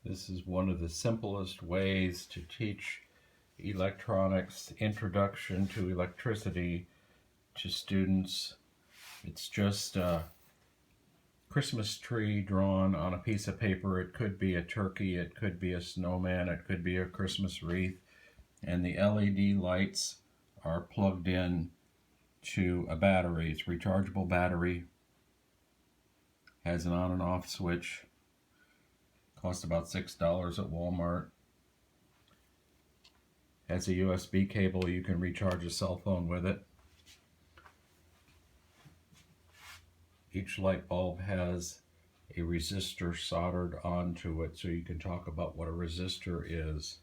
This is one of the simplest ways to teach electronics, introduction to electricity to students. It's just a Christmas tree drawn on a piece of paper. It could be a turkey, it could be a snowman, it could be a Christmas wreath, and the LED lights are plugged in to a battery. It's a rechargeable battery, has an on and off switch, costs about $6 at Walmart. Has a USB cable, you can recharge a cell phone with it. Each light bulb has a resistor soldered onto it, so you can talk about what a resistor is.